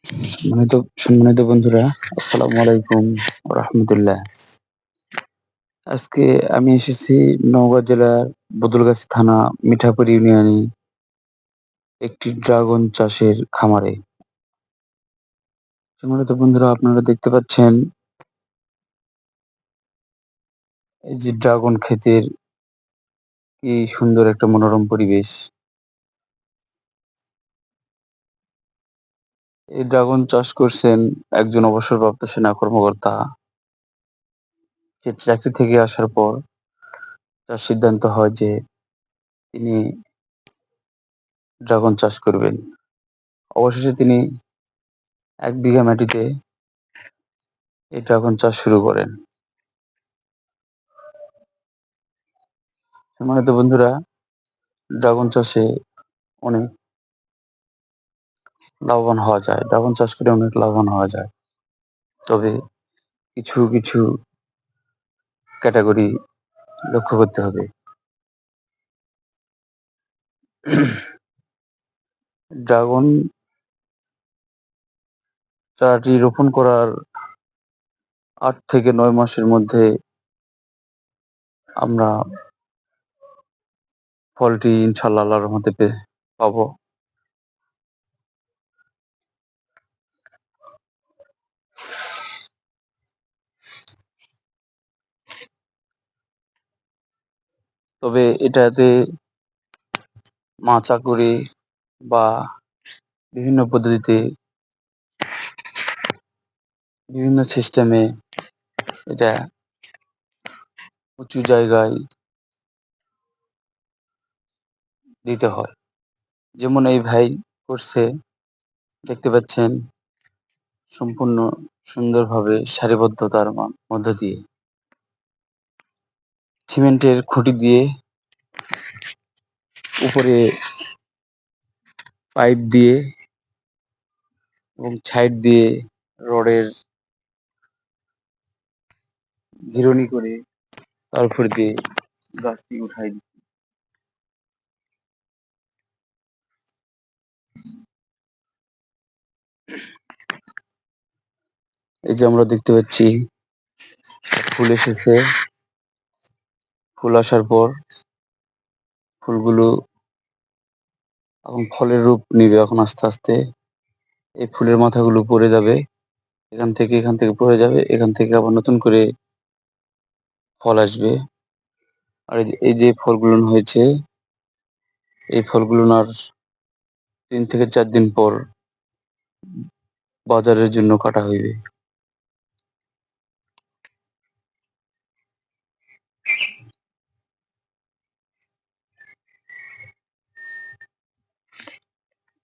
সম্মানিত বন্ধুরা, আসসালামু আলাইকুম রাহমাতুল্লাহ। আজকে আমি এসেছি নওগাঁ জেলার বদলগাছি থানা মিঠাপুর ইউনিয়নে একটি ড্রাগন চাষের খামারে। সম্মানিত বন্ধুরা, আপনারা দেখতে পাচ্ছেন এই যে ড্রাগন ক্ষেতের কি সুন্দর একটা মনোরম পরিবেশ। এই ড্রাগন চাষ করছেন একজন অবসরপ্রাপ্ত সেনা কর্মকর্তা। সে চাকরি থেকে আসার পর তার সিদ্ধান্ত হয় যে তিনি ড্রাগন চাষ করবেন। অবশেষে তিনি ১ বিঘা মাটিতে এই ড্রাগন চাষ শুরু করেন। সম্মানিত বন্ধুরা, ড্রাগন চাষে অনেক লাভবান হওয়া যায়। ড্রাগন চাষ করে অনেক লাভবান হওয়া যায়। তবে কিছু ক্যাটেগরি লক্ষ্য করতে হবে। ড্রাগন চারাটি রোপণ করার ৮ থেকে ৯ মাসের মধ্যে আমরা ফলটি ইনশাআল্লাহ আল্লাহর রহমতে পাবো। তবে এটাতে মাচা করে বা বিভিন্ন পদ্ধতিতে বিভিন্ন সিস্টেমে এটা উঁচু জায়গায় দিতে হয়। যেমন এই ভাই করছে, দেখতে পাচ্ছেন, সম্পূর্ণ সুন্দরভাবে সারিবদ্ধতার মধ্য দিয়ে সিমেন্টের খুঁটি দিয়ে উপরে পাইপ দিয়ে এবং সাইড দিয়ে রডের ঘিরনি করে তারপর দিয়ে গাছটি উঠাই দিচ্ছে। এই যে আমরা দেখতে পাচ্ছি ফুল এসেছে। ফুল আসার পর ফুলগুলো এখন ফলের রূপ নিবে। এখন আস্তে আস্তে এই ফুলের মাথাগুলো পড়ে যাবে। এখান থেকে পড়ে যাবে। এখান থেকে আবার নতুন করে ফল আসবে। আর এই যে ফলগুলো হয়েছে, এই ফলগুলো আর ৩ থেকে ৪ দিন পর বাজারের জন্য কাটা হইবে।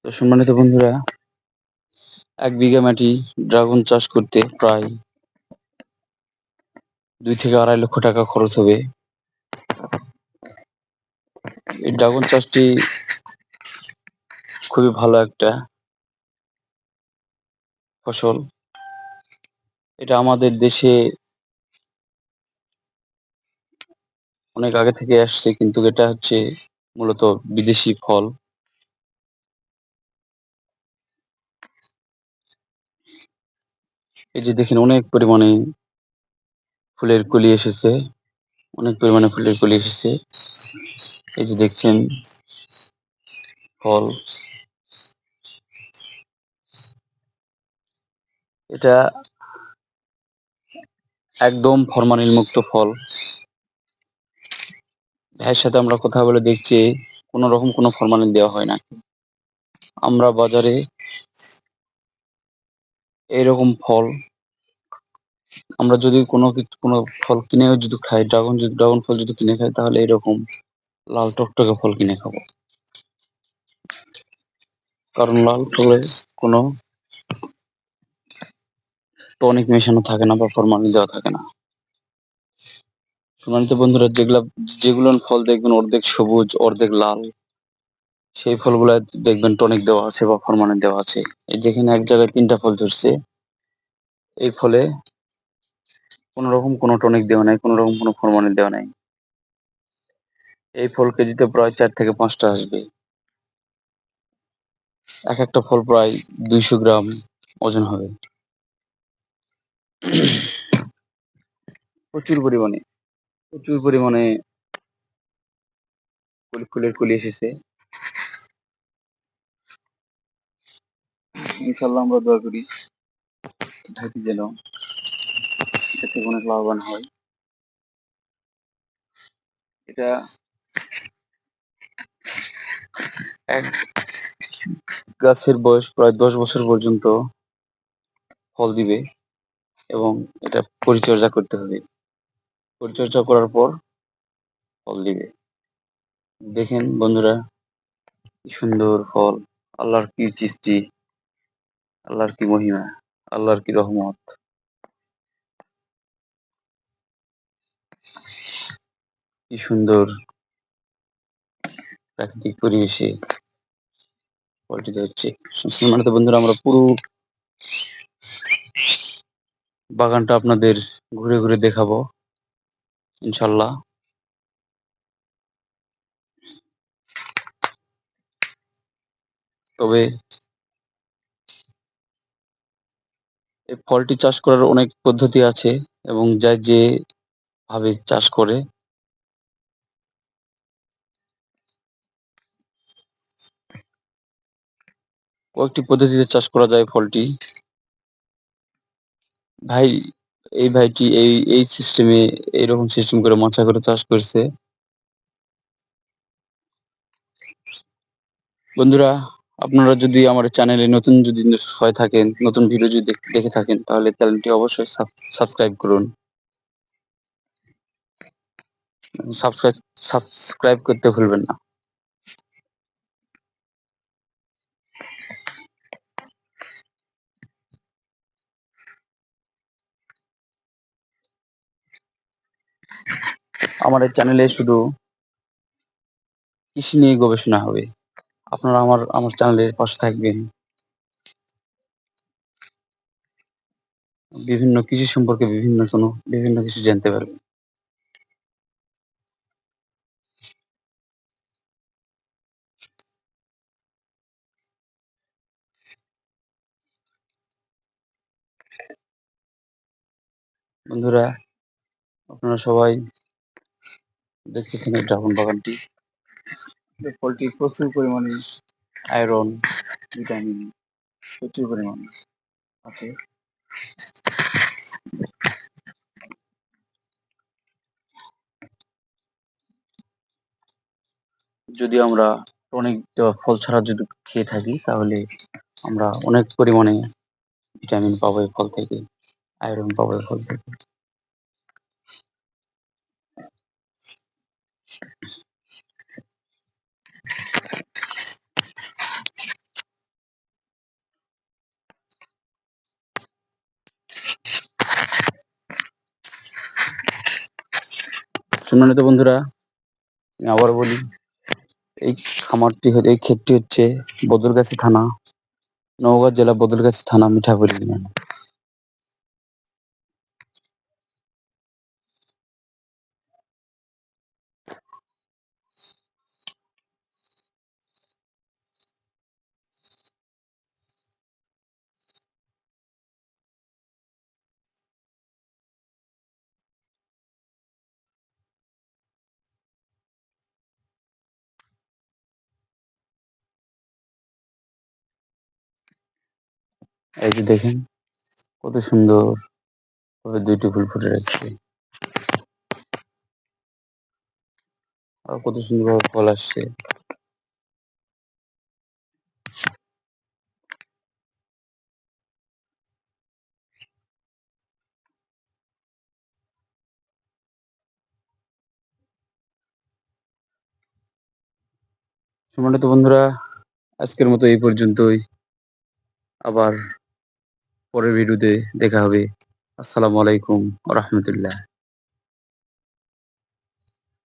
তো সম্মানিত বন্ধুরা, ১ বিঘা মাটি ড্রাগন চাষ করতে প্রায় ২ থেকে ২.৫ লক্ষ টাকা খরচ হবে। এই ড্রাগন চাষটি খুবই ভালো একটা ফসল। এটা আমাদের দেশে অনেক আগে থেকে আসছে, কিন্তু এটা হচ্ছে মূলত বিদেশি ফল। এই যে দেখেন, অনেক পরিমাণে ফুলের কলি এসেছে। অনেক পরিমাণে ফুলের কলি এসেছে। এই যে দেখছেন ফল। এটা একদম ফরমালিন মুক্ত ফল। ভাইয়ের সাথে আমরা কথা বলে দেখছি কোন রকম কোনো ফরমালিন দেওয়া হয় না। আমরা বাজারে এরকম ফল, আমরা যদি কোনো ফল কিনেও যদি খাই, ড্রাগন ফল যদি কিনে খাই, তাহলে এরকম লাল টকটকে ফল কিনে খাবো। কারণ লাল ফলে কোনো টনিক মেশানো থাকে না বা ফরমালিন দেওয়া থাকে না। সম্মানিত বন্ধুরা, যেগুলো ফল দেখবেন অর্ধেক সবুজ অর্ধেক লাল, সেই ফলগুলায় দেখবেন টনিক দেওয়া আছে বা ফরমালিন দেওয়া আছে। এই যেখানে এক জায়গায় ৩টা ফল ধরছে, এই ফলে কোন রকম কোনো টনিক দেওয়া নাই, কোন রকম কোনো ফরমালিন দেওয়া নাই। এই ফল কেজিতে প্রায় ৪ থেকে ৫ টা আসবে। এক একটা ফল প্রায় ২০০ গ্রাম ওজন হবে। প্রচুর পরিমাণে প্রচুর পরিমাণে ফুলের কলি এসেছে। ইনশাল্লাহ আমরা দোয়া করি ঢাকি যেন এটা থেকে অনেক লাভবান হয়। এটা এক গাছের বয়স প্রায় 10 বছর পর্যন্ত ফল দিবে এবং এটা পরিচর্যা করতে হবে। পরিচর্যা করার পর ফল দিবে। দেখেন বন্ধুরা, কি সুন্দর ফল! আল্লাহর কি সৃষ্টি, আল্লাহর কি মহিমা, আল্লাহর কি রহমত! কি সুন্দর প্রাকৃতিক পরিবেশে ফলটি হচ্ছে। সম্মানিত বন্ধুরা, আমরা পুরো বাগানটা আপনাদের ঘুরে ঘুরে দেখাবো ইনশাল্লাহ। তবে এই ফলটি চাষ করার অনেক পদ্ধতি আছে এবং যার যে ভাবে চাষ করে কয়েকটি পদ্ধতিতে চাষ করা যায় ফলটি। ভাই এই ভাইটি এই সিস্টেমে এইরকম সিস্টেম করে মাচা করে চাষ করছে। বন্ধুরা, আপনারা যদি আমার চ্যানেলে নতুন যদি হয়ে থাকেন, নতুন ভিডিও যদি দেখে থাকেন, তাহলে চ্যানেলটি অবশ্যই সাবস্ক্রাইব করুন। সাবস্ক্রাইব সাবস্ক্রাইব করতে ভুলবেন না। আমার এই চ্যানেলে শুধু কৃষি নিয়ে গবেষণা হবে। আপনারা আমার চ্যানেলের পাশে থাকবেন। বিভিন্ন কৃষি সম্পর্কে বিভিন্ন কিছু জানতে পারবেন। বন্ধুরা, আপনারা সবাই দেখতেছেন এই ড্রাগন বাগানটি। এই ফলটি প্রচুর পরিমাণে আয়রন, ভিটামিন প্রচুর পরিমাণে আছে। যদি আমরা টনিক দেওয়া ফল ছাড়া যদি খেয়ে থাকি, তাহলে আমরা অনেক পরিমাণে ভিটামিন পাবো এই ফল থেকে, আয়রন পাবো এই ফল থেকে। সম্মানিত বন্ধুরা, আমি আবার বলি, এই এই ক্ষেতটি হচ্ছে বদলগাছি থানা, নওগাঁ জেলা বদলগাছি থানা, মিঠাপুর ইউনিয়ন। এই যে দেখেন কত সুন্দর ভাবে দুইটি ফুল ফুটে রয়েছে, আর কত সুন্দর ভাবে ফল আসছে। সম্মানিত বন্ধুরা, আজকের মতো এই পর্যন্তই। আবার পরের ভিডিওতে দেখা হবে। আসসালামু আলাইকুম ওয়া রাহমাতুল্লাহ।